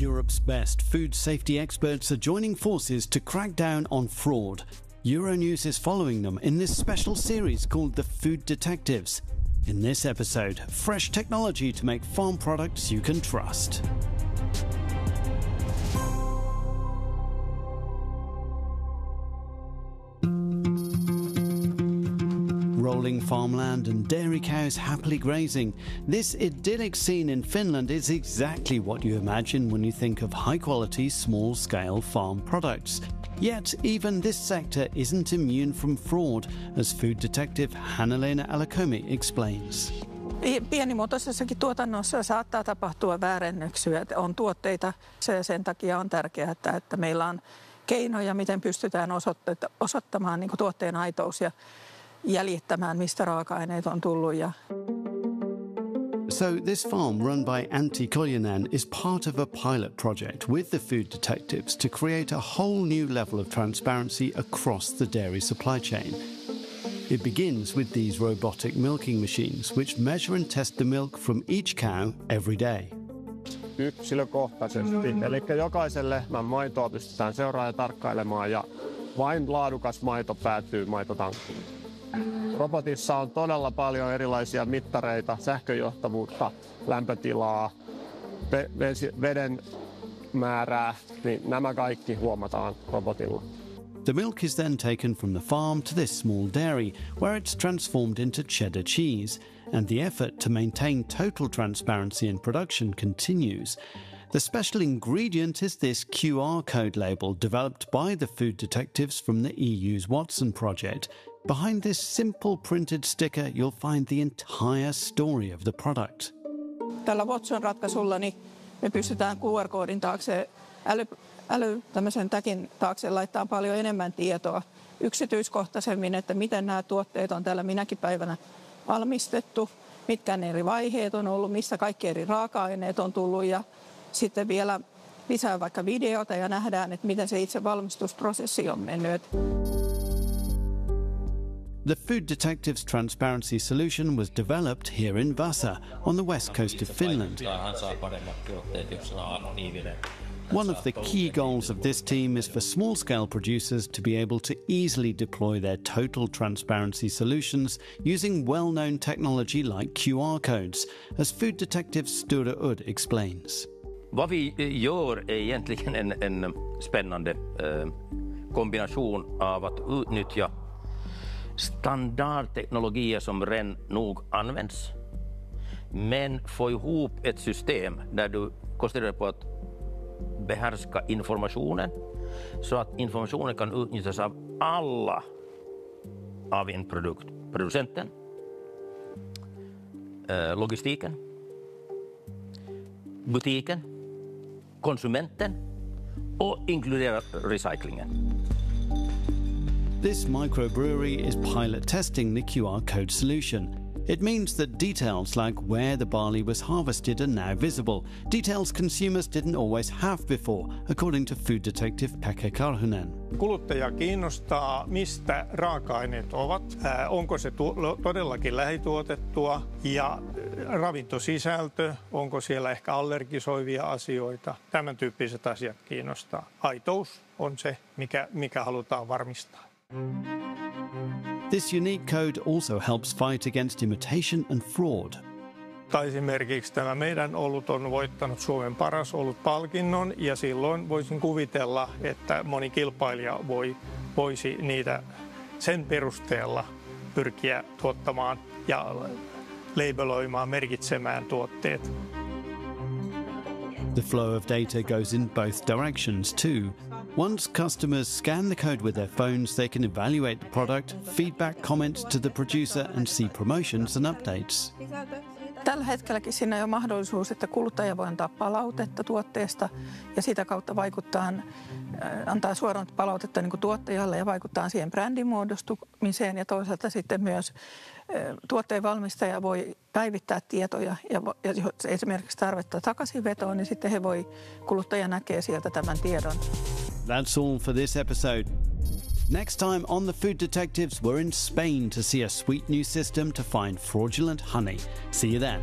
Europe's best food safety experts are joining forces to crack down on fraud. Euronews is following them in this special series called The Food Detectives. In this episode, fresh technology to make farm products you can trust. Rolling farmland and dairy cows happily grazing. This idyllic scene in Finland is exactly what you imagine when you think of high-quality, small-scale farm products. Yet, even this sector isn't immune from fraud, as food detective Hanna-Leena Alakomi explains. Pienimuotoisessakin tuotannossa saattaa tapahtua väärennöksyä, on tuotteita ja sen takia on tärkeää, että meillä on keinoja, miten pystytään osoittamaan niin kuin tuotteen aitous ja jäljittämään, mistä raaka-aineet on tullut. So this farm run by Antti Koljonen is part of a pilot project with the food detectives to create a whole new level of transparency across the dairy supply chain. It begins with these robotic milking machines which measure and test the milk from each cow every day. Yksilökohtaisesti, eli jokaiselle lehmän maitoa pystytään seuraamaan ja tarkkailemaan ja vain laadukas maito päätyy maitotankkiin. Robotissa on todella paljon erilaisia mittareita, sähköjohtavuutta, lämpötilaa, veden määrää, niin nämä kaikki huomataan robotilla. The milk is then taken from the farm to this small dairy, where it's transformed into cheddar cheese, and the effort to maintain total transparency in production continues. The special ingredient is this QR code label developed by the food detectives from the EU's Watson project. Behind this simple printed sticker, you'll find the entire story of the product. Tällä Watson-ratkaisulla niin me pystytään QR-koodin taakse, tämmöisen täkin taakse laittaa paljon enemmän tietoa yksityiskohtaisemmin, että miten nämä tuotteet on täällä minäkin päivänä valmistettu, mitkä ne eri vaiheet on ollut, missä kaikki eri raaka-aineet on tullut ja sitten vielä lisää vaikka videota ja nähdään, että miten se itse valmistusprosessi on mennyt. The Food Detectives Transparency Solution was developed here in Vasa, on the west coast of Finland. One of the key goals of this team is for small-scale producers to be able to easily deploy their total transparency solutions using well-known technology like QR codes, as Food Detective Sture Udd explains. Vad vi gör är egentligen en spännande kombination av att utnyttja standardteknologier som redan nog används, men få ihop ett system där du koncentrerar på att behärska informationen så att informationen kan utnyttjas av alla av en produkt. Producenten, logistiken, butiken, konsumenten och inkludera recyclingen. This microbrewery is pilot testing the QR code solution. It means that details like where the barley was harvested are now visible, details consumers didn't always have before, according to food detective Pekka Karhunen. Kuluttaja kiinnostaa, mistä raaka-aineet ovat, onko se todellakin lähituotettua ja ravintosisältö, onko siellä ehkä allergisoivia asioita. Tämän tyyppiset asiat kiinnostaa. Aitous on se, mikä halutaan varmistaa. This unique code also helps fight against imitation and fraud. Tai esimerkiksi tämä meidän olut on voittanut Suomen paras olut-palkinnon ja silloin voisin kuvitella, että moni kilpailija voisi niitä sen perusteella pyrkiä tuottamaan ja labeloimaan, merkitsemään tuotteet. The flow of data goes in both directions too. Once customers scan the code with their phones, they can evaluate the product, feedback comments to the producer and see promotions and updates. Tällä hetkelläkin siinä on jo mahdollisuus, että kuluttaja voi antaa palautetta tuotteesta ja sitä kautta antaa suoraan palautetta niin kuin tuottajalle ja vaikuttaa siihen brändin muodostumiseen ja toisaalta sitten myös tuotteen valmistaja voi päivittää tietoja ja jos esimerkiksi tarvetta takaisinvetoon, niin sitten kuluttaja näkee sieltä tämän tiedon. That's all for this episode. Next time on The Food Detectives, we're in Spain to see a sweet new system to find fraudulent honey. See you then.